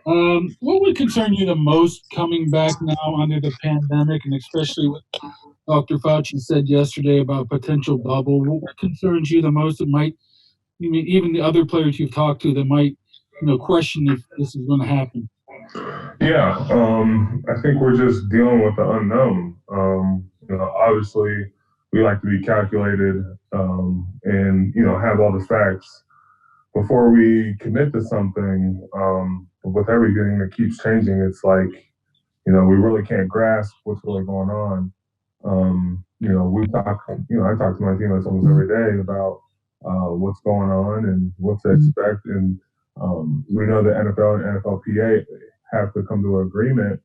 What would concern you the most coming back now under the pandemic, and especially what Dr. Fauci said yesterday about potential bubble? What concerns you the most? That might, you mean, even the other players you've talked to that might, question if this is going to happen. Yeah, I think we're just dealing with the unknown. Obviously, we like to be calculated and have all the facts before we commit to something. But with everything that keeps changing, it's like we really can't grasp what's really going on. We talk. I talk to my teammates almost every day about what's going on and what to expect, and we know the NFL and NFLPA have to come to an agreement.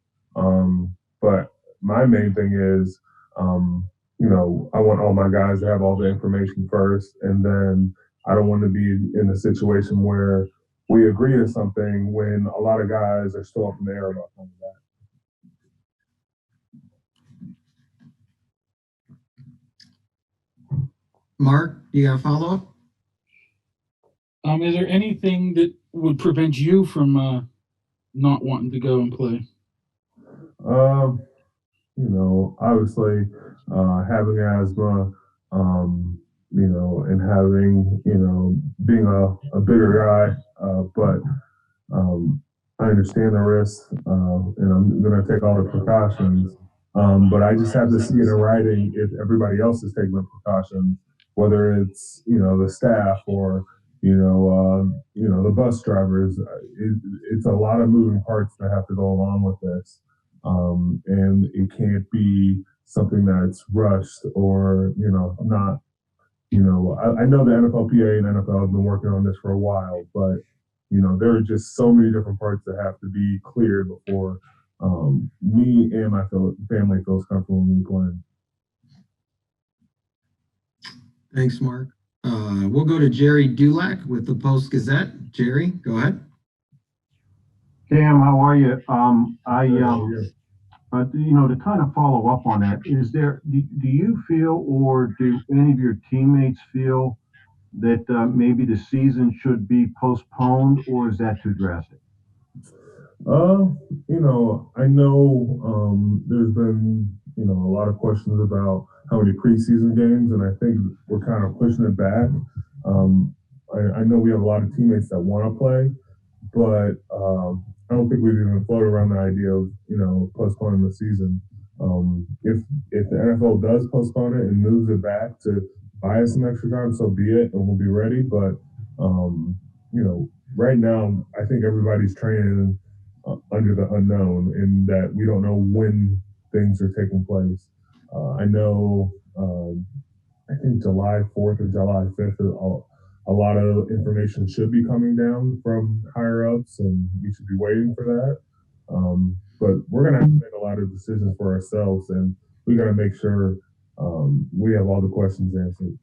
But my main thing is, I want all my guys to have all the information first, and then I don't want to be in a situation where we agree to something when a lot of guys are still up in the air about something like that. Mark, do you have a follow-up? Is there anything that would prevent you from not wanting to go and play? Obviously, having asthma, and having, being a bigger guy, but I understand the risks, and I'm going to take all the precautions. But I just have to see it in writing if everybody else is taking the precautions, whether it's the staff or the bus drivers. It's a lot of moving parts that have to go along with this, and it can't be something that's rushed or not. I know the NFLPA and NFL have been working on this for a while, but there are just so many different parts that have to be cleared before me and my family feels comfortable in me playing. Thanks, Mark. We'll go to Jerry Dulac with the Post-Gazette. Jerry, go ahead. Cam, how are you? To kind of follow up on that, do you feel, or do any of your teammates feel that maybe the season should be postponed, or is that too drastic? I know there's been, a lot of questions about how many preseason games, and I think we're kind of pushing it back. I know we have a lot of teammates that want to play, but I don't think we've even floated around the idea of, postponing the season. If the NFL does postpone it and moves it back to buy us some extra time, so be it, and we'll be ready. But right now, I think everybody's training under the unknown, in that we don't know when things are taking place. I know, I think July 4th or July 5th, a lot of information should be coming down from higher ups, and we should be waiting for that. But we're going to have to make a lot of decisions for ourselves, and we got to make sure we have all the questions answered.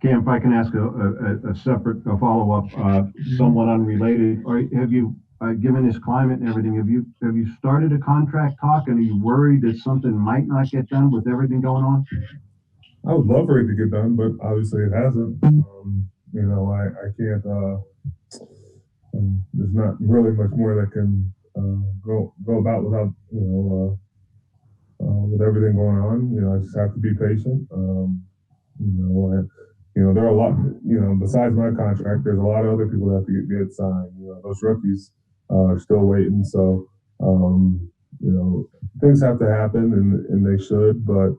Cam, if I can ask a separate follow-up, somewhat unrelated, have you, given this climate and everything, have you started a contract talk, and are you worried that something might not get done with everything going on? I would love for it to get done, but obviously it hasn't. I can't. There's not really much more that can go about without with everything going on. I just have to be patient. There are a lot. Besides my contract, there's a lot of other people that have to get signed. Those rookies are still waiting. So things have to happen, and they should. But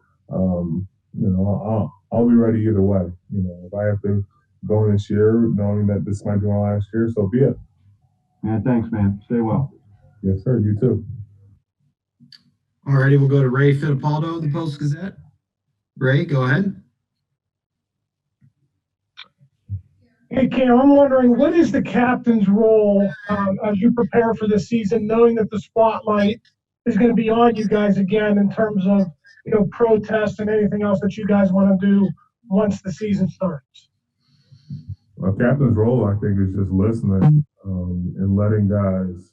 I'll be ready either way. If I have to go in this year knowing that this might be my last year, so be it. Yeah, thanks, man. Stay well. Yes, sir. You too. All righty, we'll go to Ray Fittipaldo, the Post-Gazette. Ray, go ahead. Hey, Cam, I'm wondering, what is the captain's role as you prepare for this season, knowing that the spotlight is going to be on you guys again in terms of, protests and anything else that you guys want to do once the season starts? A captain's role, I think, is just listening and letting guys,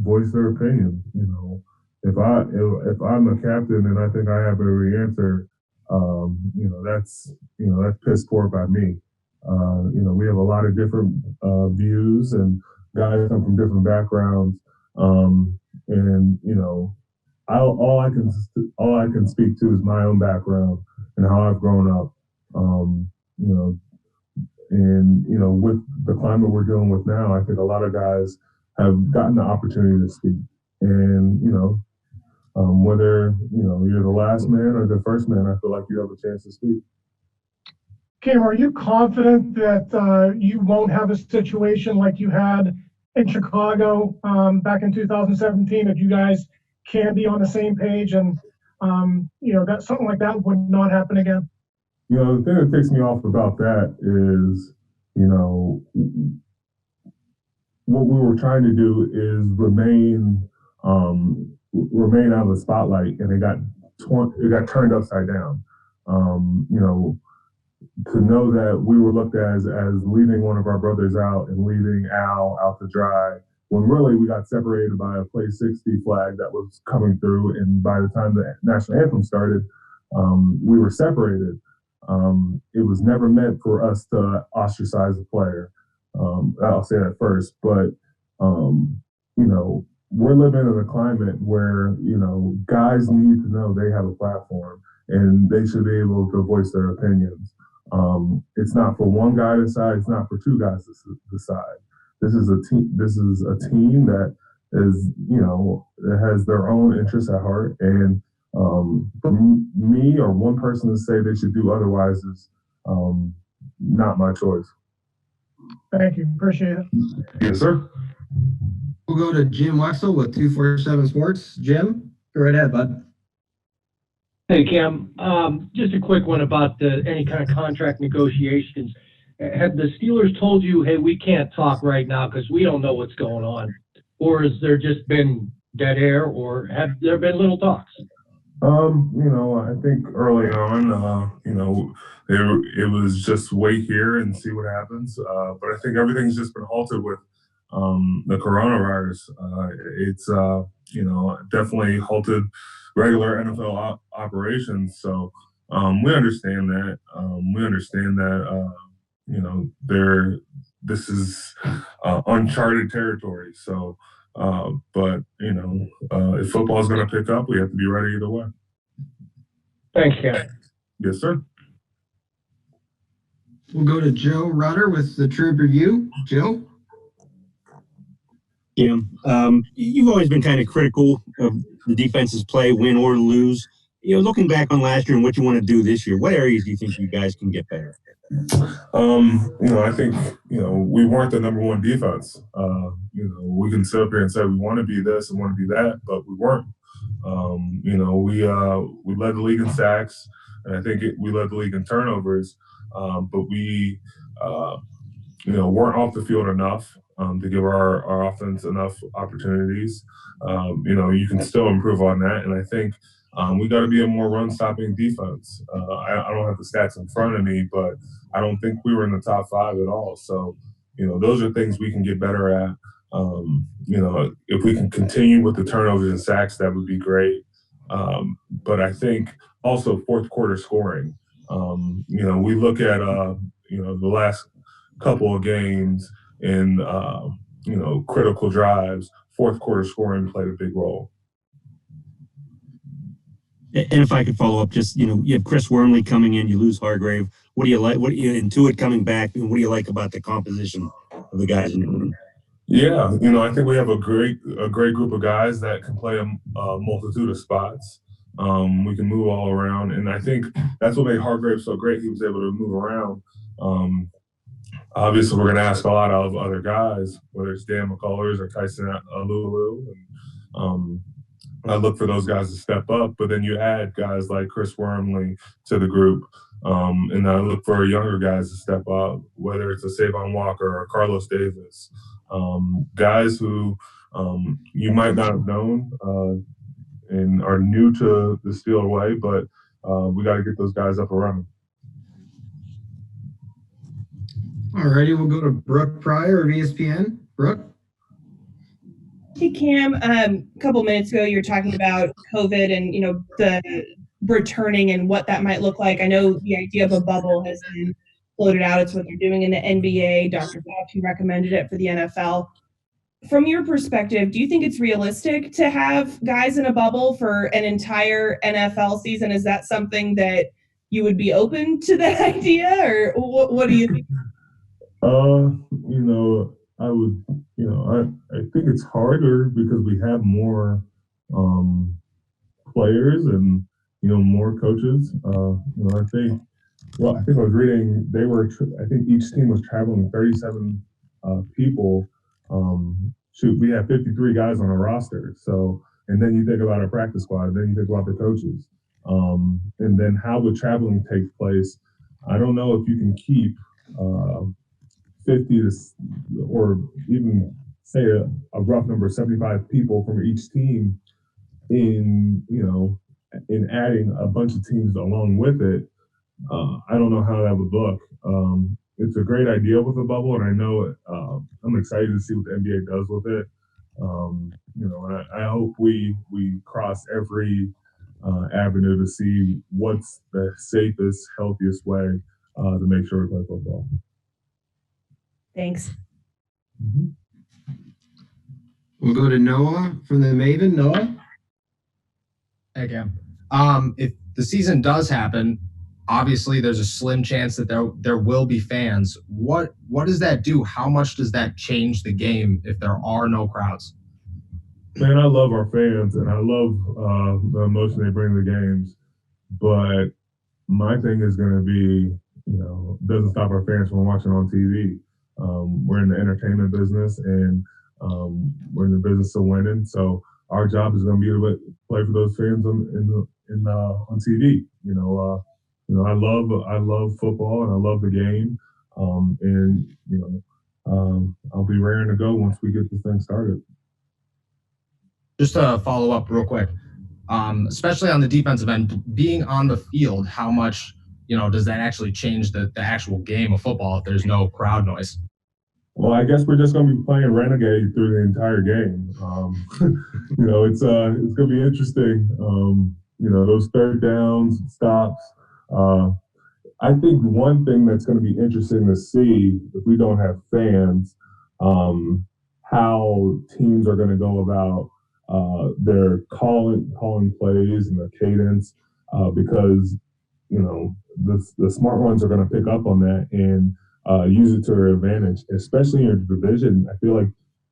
voice their opinion. If I'm a captain and I think I have every answer, that's piss poor by me. We have a lot of different views, and guys come from different backgrounds. And all I can speak to is my own background and how I've grown up. With the climate we're dealing with now, I think a lot of guys have gotten the opportunity to speak. And whether you're the last man or the first man, I feel like you have a chance to speak. Cam, are you confident that you won't have a situation like you had in Chicago back in 2017, that you guys can be on the same page and that something like that would not happen again? The thing that takes me off about that is, what we were trying to do is remain out of the spotlight, and it got turned upside down. To know that we were looked at as leaving one of our brothers out and leaving Al out to dry, when really we got separated by a play 60 flag that was coming through, and by the time the national anthem started, we were separated. It was never meant for us to ostracize a player. I'll say that first, but we're living in a climate where guys need to know they have a platform and they should be able to voice their opinions. It's not for one guy to decide. It's not for two guys to decide. This is a team. This is a team that is, that has their own interests at heart. And for me or one person to say they should do otherwise is not my choice. Thank you. Appreciate it. Yes, sir. We'll go to Jim Wexel with 247 Sports. Jim, go right ahead, bud. Hey, Cam. Just a quick one about any kind of contract negotiations. Have the Steelers told you, hey, we can't talk right now because we don't know what's going on? Or has there just been dead air, or have there been little talks? I think early on, it was just wait here and see what happens. But I think everything's just been halted with the coronavirus. It's definitely halted regular NFL operations. So we understand that. This is uncharted territory. So, but if football is going to pick up, we have to be ready either way. Thanks, Cam. Yes, sir. We'll go to Joe Rutter with the Troop Review. Joe? Yeah, you've always been kind of critical of the defense's play, win or lose. Looking back on last year and what you want to do this year, what areas do you think you guys can get better? I think, we weren't the number one defense. We can sit up here and say we want to be this and want to be that, but we weren't. We led the league in sacks, and I think we led the league in turnovers, but we, weren't off the field enough to give our offense enough opportunities. You can still improve on that, and I think we got to be a more run-stopping defense. I don't have the stats in front of me, but I don't think we were in the top 5 at all. So, those are things we can get better at. If we can continue with the turnovers and sacks, that would be great. But I think also fourth quarter scoring. We look at the last couple of games in critical drives. Fourth quarter scoring played a big role. And if I could follow up, just, you have Chris Worley coming in, you lose Hargrave. What do you like? Intuit coming back, and what do you like about the composition of the guys in your room? Yeah, I think we have a great group of guys that can play a multitude of spots. We can move all around, and I think that's what made Hargrave so great. He was able to move around. Obviously, we're going to ask a lot out of other guys, whether it's Dan McCullers or Tyson Alulu. And I look for those guys to step up, but then you add guys like Chris Wormley to the group, and I look for younger guys to step up, whether it's a Savon Walker or Carlos Davis, guys who you might not have known and are new to the Steeler way, but we got to get those guys up and running. All righty, we'll go to Brooke Pryor of ESPN. Brooke? Hey, Cam, a couple minutes ago, you were talking about COVID and, the returning and what that might look like. I know the idea of a bubble has been floated out. It's what they're doing in the NBA. Dr. Fauci recommended it for the NFL. From your perspective, do you think it's realistic to have guys in a bubble for an entire NFL season? Is that something that you would be open to that idea, or what do you think? I would, I think it's harder because we have more players and, more coaches. I think I was reading I think each team was traveling 37 people. We have 53 guys on a roster. So, and then you think about our practice squad, then you think about the coaches. And then how would traveling take place? I don't know if you can keep 50 or even say a rough number, 75 people from each team in adding a bunch of teams along with it. I don't know how that would look. It's a great idea with a bubble, and I know I'm excited to see what the NBA does with it. And I hope we cross every avenue to see what's the safest, healthiest way to make sure we play football. Thanks. Mm-hmm. We'll go to Noah from the Maven. Noah? Hey, Cam. If the season does happen, obviously there's a slim chance that there will be fans. What does that do? How much does that change the game if there are no crowds? Man, I love our fans, and I love the emotion they bring to the games. But my thing is going to be, doesn't stop our fans from watching on TV. We're in the entertainment business, and we're in the business of winning. So our job is going to be to play for those fans on TV. I love football, and I love the game. I'll be raring to go once we get this thing started. Just to follow up real quick, especially on the defensive end, being on the field, how much does that actually change the actual game of football if there's no crowd noise? Well, I guess we're just going to be playing Renegade through the entire game. It's going to be interesting. Those third downs, stops. I think one thing that's going to be interesting to see if we don't have fans, how teams are going to go about their calling plays and the cadence, because the smart ones are going to pick up on that and use it to their advantage, especially in your division. I feel like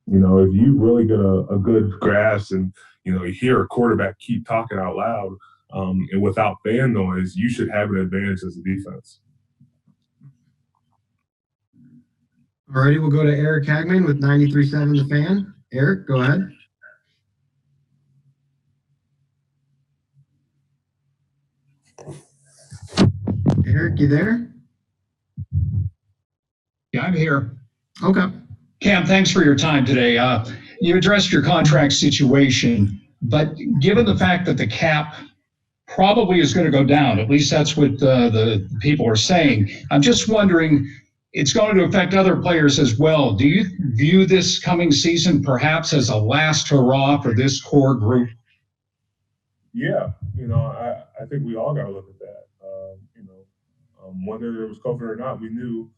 if you really get a good grasp and you hear a quarterback keep talking out loud and without fan noise, you should have an advantage as a defense. All righty, we'll go to Eric Hagman with 93.7 The Fan. Eric, go ahead. Eric, you there? Yeah, I'm here. Okay. Cam, thanks for your time today. You addressed your contract situation, but given the fact that the cap probably is going to go down, at least that's what the people are saying, I'm just wondering, it's going to affect other players as well. Do you view this coming season perhaps as a last hurrah for this core group? Yeah, I think we all got to look at that. Whether it was COVID or not, we knew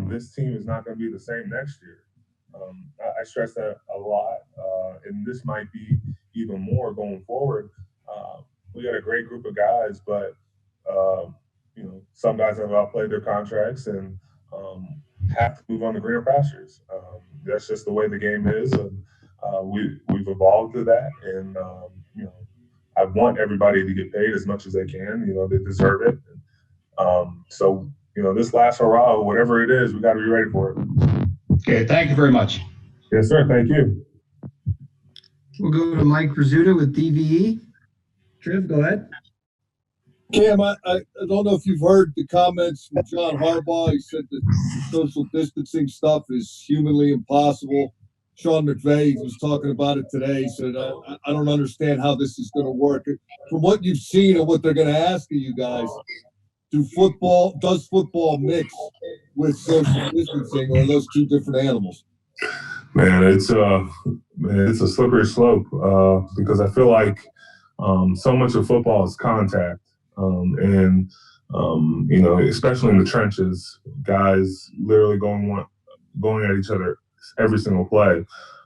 this team is not going to be the same next year. I stress that a lot, and this might be even more going forward. We got a great group of guys, but some guys have outplayed their contracts and have to move on to greener pastures. That's just the way the game is, and we've evolved to that. And I want everybody to get paid as much as they can. They deserve it. So this last hurrah, whatever it is, we got to be ready for it. Okay, thank you very much. Yes, sir. Thank you. We'll go to Mike Rizzuto with DVE. Triv, go ahead. Cam, I don't know if you've heard the comments from John Harbaugh. He said that the social distancing stuff is humanly impossible. Sean McVay was talking about it today. He said, I don't understand how this is going to work. From what you've seen and what they're going to ask of you guys, does football mix with social distancing, or are those two different animals? Man, it's a slippery slope because I feel like so much of football is contact, and especially in the trenches, guys literally going at each other every single play.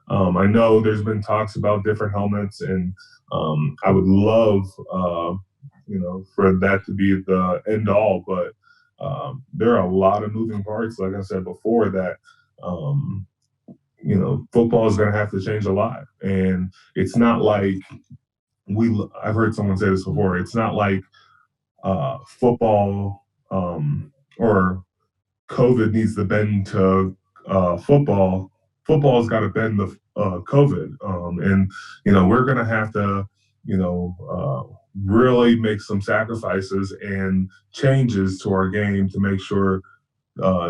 I know there's been talks about different helmets, and I would love, for that to be the end all, but there are a lot of moving parts, like I said before, that, football is going to have to change a lot. And it's not like I've heard someone say this before, it's not like football or COVID needs to bend to football. Football's got to bend the COVID, and we're going to have to, really make some sacrifices and changes to our game to make sure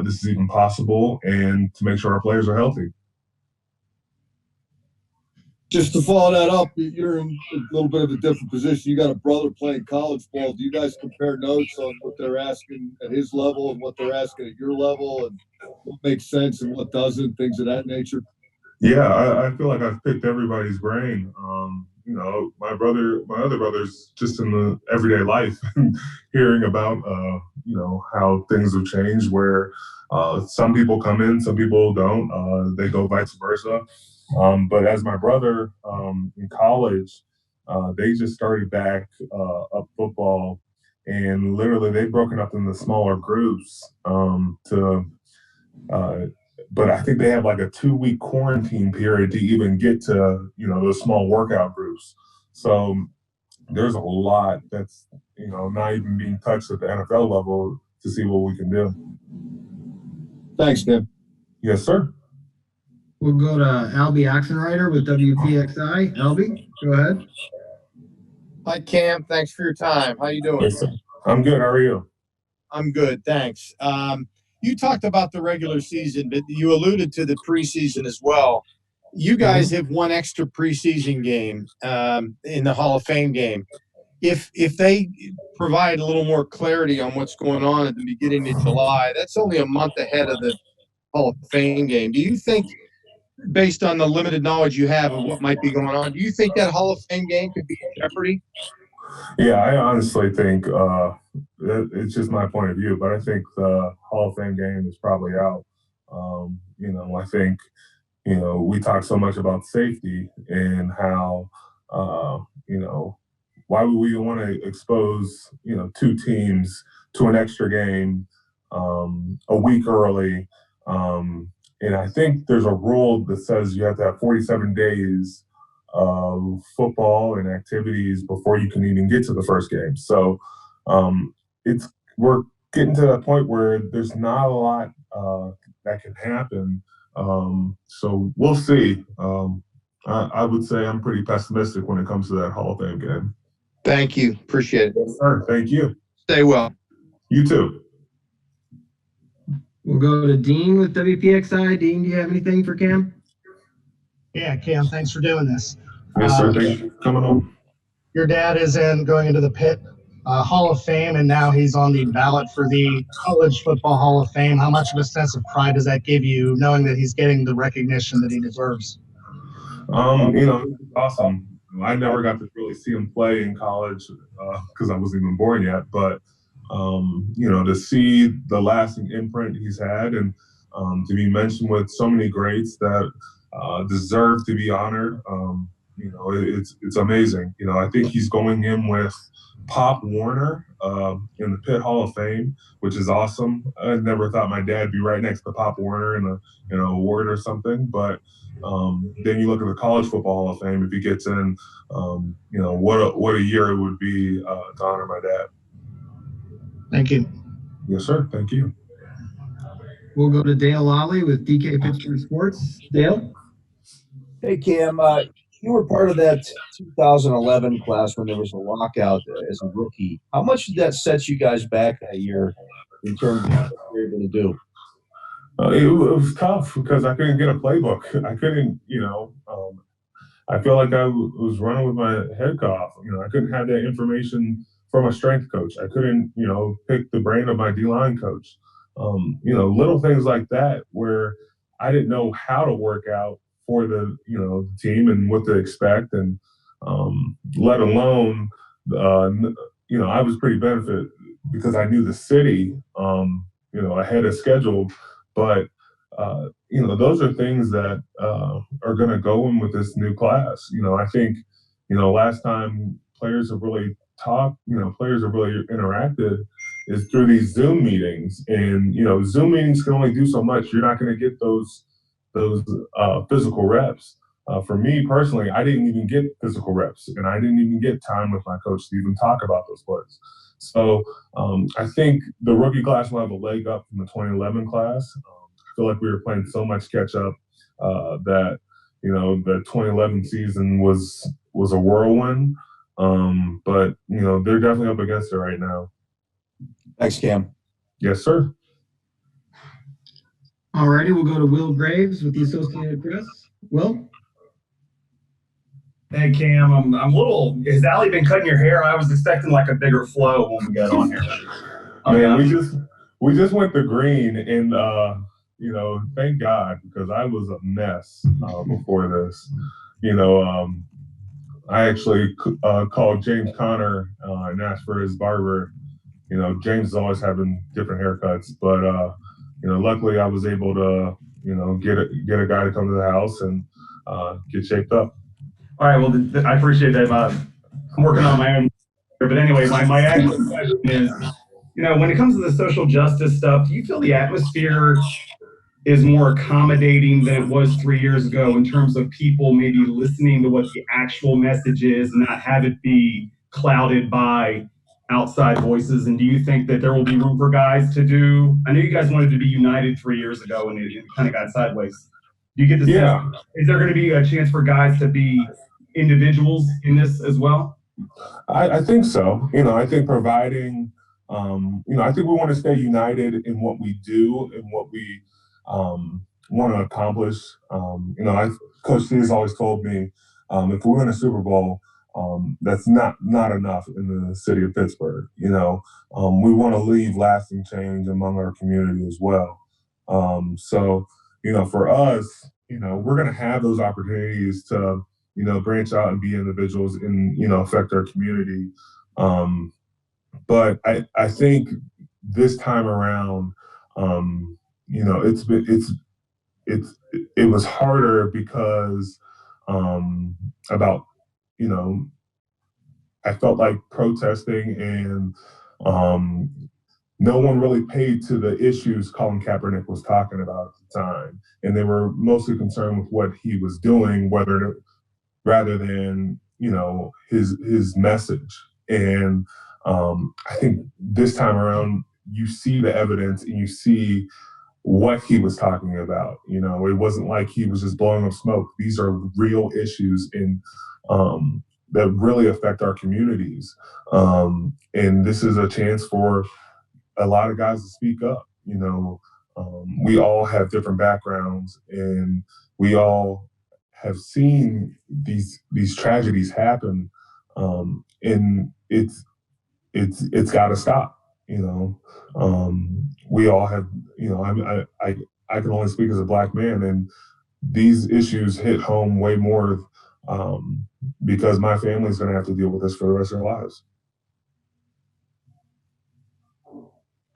this is even possible, and to make sure our players are healthy. Just to follow that up, you're in a little bit of a different position. You got a brother playing college ball. Do you guys compare notes on what they're asking at his level and what they're asking at your level, and what makes sense and what doesn't, things of that nature? Yeah, I feel like I've picked everybody's brain. My other brother's just in the everyday life, hearing about, how things have changed, where some people come in, some people don't. They go vice versa. But as my brother in college, they just started back up football, and literally they've broken up into smaller groups but I think they have like a 2-week quarantine period to even get to, those small workout groups. So there's a lot that's, not even being touched at the NFL level to see what we can do. Thanks, Tim. Yes, sir. We'll go to Albie Oxenrider with WPXI. Albie, go ahead. Hi, Cam. Thanks for your time. How you doing? Yes, sir. I'm good. How are you? I'm good. Thanks. You talked about the regular season, but you alluded to the preseason as well. You guys have one extra preseason game in the Hall of Fame game. If they provide a little more clarity on what's going on at the beginning of July, that's only a month ahead of the Hall of Fame game. Do you think, based on the limited knowledge you have of what might be going on, do you think that Hall of Fame game could be in jeopardy? Yeah, I honestly think it's just my point of view, but I think the Hall of Fame game is probably out. I think, we talk so much about safety and how, why would we want to expose, 2 teams to an extra game a week early? And I think there's a rule that says you have to have 47 days of football and activities before you can even get to the first game. So we're getting to that point where there's not a lot that can happen. So we'll see. I would say I'm pretty pessimistic when it comes to that Hall of Fame game. Thank you. Appreciate it. Yes, sir. Thank you. Stay well. You too. We'll go to Dean with WPXI. Dean, do you have anything for Cam? Yeah, Cam, thanks for doing this. Yes, sir. Thank you for coming on. Your dad is going into the Pitt Hall of Fame, and now he's on the ballot for the College Football Hall of Fame. How much of a sense of pride does that give you, knowing that he's getting the recognition that he deserves? It's awesome. I never got to really see him play in college because I wasn't even born yet. But, to see the lasting imprint he's had, and to be mentioned with so many greats that deserve to be honored, it's amazing. I think he's going in with Pop Warner in the Pitt Hall of Fame, which is awesome. I never thought my dad would be right next to Pop Warner in a award or something. But then you look at the College Football Hall of Fame. If he gets in, what a year it would be to honor my dad. Thank you. Yes, sir. Thank you. We'll go to Dale Lally with DK Pittsburgh Sports. Dale? Hey, Cam. You were part of that 2011 class when there was a lockout as a rookie. How much did that set you guys back that year in terms of what you were going to do? It was tough because I couldn't get a playbook. I couldn't, I feel like I was running with my head cut off. I couldn't have that information from a strength coach. I couldn't, pick the brain of my D-line coach. Little things like that where I didn't know how to work out for the team and what to expect, and let alone I was pretty because I knew the city, ahead of schedule. But those are things that are going to go in with this new class. I think, last time players have really talked, players have really interacted is through these Zoom meetings. And, Zoom meetings can only do so much. You're not going to get those physical reps. For me personally, I didn't even get physical reps, and I didn't even get time with my coach to even talk about those plays. So I think the rookie class will have a leg up from the 2011 class. I feel like we were playing so much catch up that the 2011 season was a whirlwind. But they're definitely up against it right now. Thanks, Cam. Yes, sir. All righty, we'll go to Will Graves with the Associated Press. Will? Hey, Cam, I'm a little. Has Allie been cutting your hair? I was expecting like a bigger flow when we got on here. Man, we just went to green, and thank God, because I was a mess before this. I actually called James Conner and asked for his barber. James is always having different haircuts, but luckily I was able to get a guy to come to the house and get shaped up. All right, well, I appreciate that. I'm working on my own. But anyway, my actual question is, when it comes to the social justice stuff, do you feel the atmosphere is more accommodating than it was 3 years ago in terms of people maybe listening to what the actual message is and not have it be clouded by outside voices? And do you think that there will be room for guys to do? I know you guys wanted to be united 3 years ago and it kind of got sideways. Do you get the sense? Is there going to be a chance for guys to be individuals in this as well? I think so. I think providing, I think we want to stay united in what we do and what we want to accomplish. Coach C has always told me, if we win a Super Bowl, that's not enough in the city of Pittsburgh. We want to leave lasting change among our community as well. So, for us, we're going to have those opportunities to, branch out and be individuals and, affect our community. But I think this time around, it was harder because I felt like protesting and no one really paid to the issues Colin Kaepernick was talking about at the time. And they were mostly concerned with what he was doing, rather than, his message. And I think this time around, you see the evidence and you see what he was talking about. It wasn't like he was just blowing up smoke. These are real issues and that really affect our communities. And this is a chance for a lot of guys to speak up. We all have different backgrounds and we all have seen these tragedies happen. And it's got to stop. We all have, I can only speak as a Black man, and these issues hit home way more because my family's going to have to deal with this for the rest of their lives.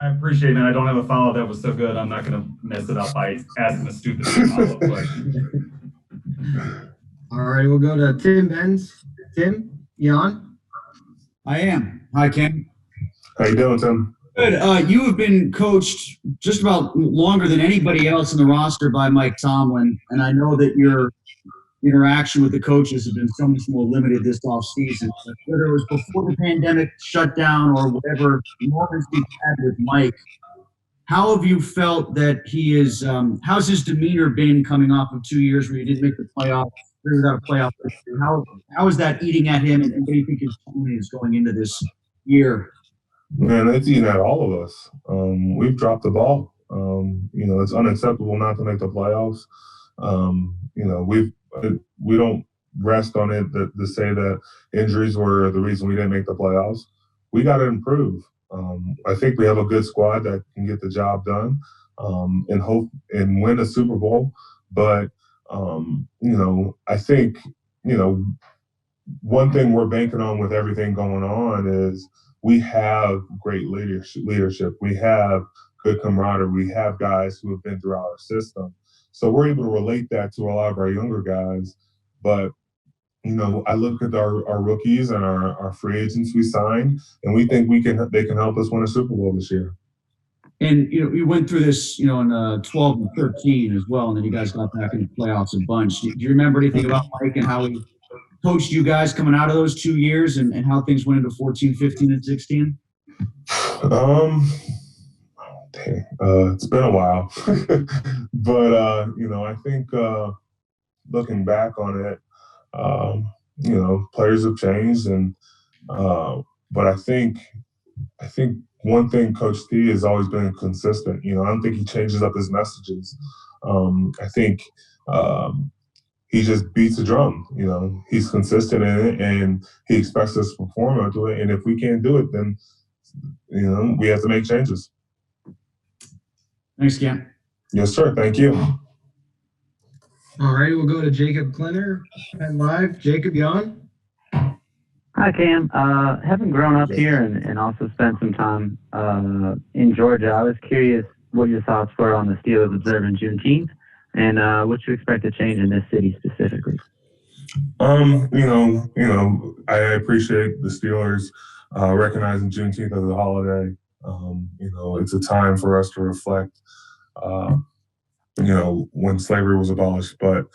I appreciate it, man. I don't have a follow that was so good. I'm not going to mess it up by asking a stupid follow-up question. All right, we'll go to Tim Benz. Tim, you on? I am. Hi, Ken. How you doing, Tim? Good. You have been coached just about longer than anybody else in the roster by Mike Tomlin, and I know that your interaction with the coaches has been so much more limited this offseason. Whether it was before the pandemic shut down or whatever moments you've had with Mike, how have you felt that he is? How's his demeanor been coming off of 2 years where you didn't make the playoffs? Without a playoff history? How is that eating at him, and what do you think his tone is going into this year? Man, it's eating at all of us. We've dropped the ball. It's unacceptable not to make the playoffs. We don't rest on it to say that injuries were the reason we didn't make the playoffs. We got to improve. I think we have a good squad that can get the job done and hope and win a Super Bowl. But I think one thing we're banking on with everything going on is we have great leadership. We have good camaraderie. We have guys who have been through our system. So we're able to relate that to a lot of our younger guys. But, I look at our rookies and our free agents we signed, and we think they can help us win a Super Bowl this year. And you went through this, in 12 and 13 as well, and then you guys got back in the playoffs a bunch. Do you remember anything about Mike and how he coached you guys coming out of those 2 years and how things went into 14, 15, and 16? It's been a while, but I think looking back on it, players have changed, and but I think one thing Coach T has always been consistent. I don't think he changes up his messages. I think he just beats the drum. He's consistent in it, and he expects us to perform onto it. And if we can't do it, then we have to make changes. Thanks, Cam. Yes, sir. Thank you. All right, we'll go to Jacob Klenner and live. Jacob, you on? Hi, Cam. Having grown up here and also spent some time in Georgia, I was curious what your thoughts were on the Steelers observing Juneteenth and what you expect to change in this city specifically. I appreciate the Steelers recognizing Juneteenth as a holiday. It's a time for us to reflect, when slavery was abolished. But,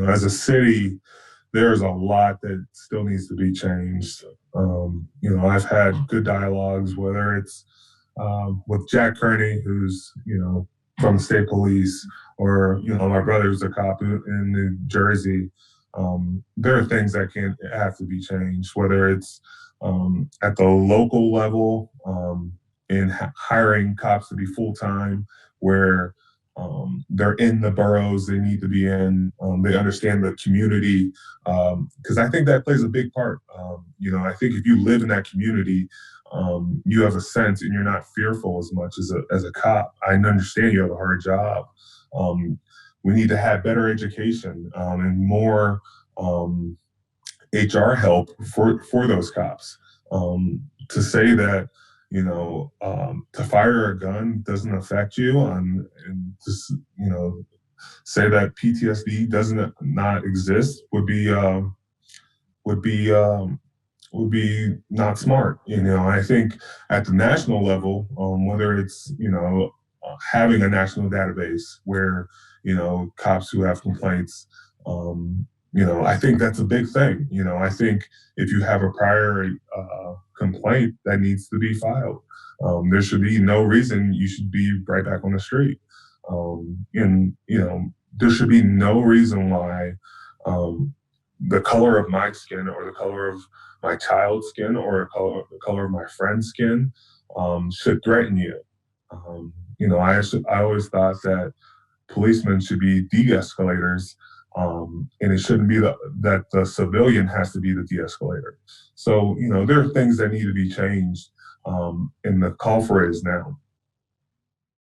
as a city, there's a lot that still needs to be changed. I've had good dialogues, whether it's with Jack Kearney, who's, from the state police, or, my brother's a cop in New Jersey. There are things that have to be changed, whether it's at the local level, in hiring cops to be full-time, where they're in the boroughs they need to be in. They understand the community, because I think that plays a big part. I think if you live in that community, you have a sense and you're not fearful as much as a cop. I understand you have a hard job. We need to have better education and more HR help for those cops. To say that, to fire a gun doesn't affect you, and just, say that PTSD doesn't not exist would be not smart. I think at the national level, whether it's, having a national database where, cops who have complaints, I think that's a big thing. I think if you have a prior complaint, that needs to be filed. There should be no reason you should be right back on the street. There should be no reason why the color of my skin or the color of my child's skin or the color of my friend's skin should threaten you. I always thought that policemen should be de-escalators, and it shouldn't be that the civilian has to be the de-escalator. So, there are things that need to be changed, and the call for it is now.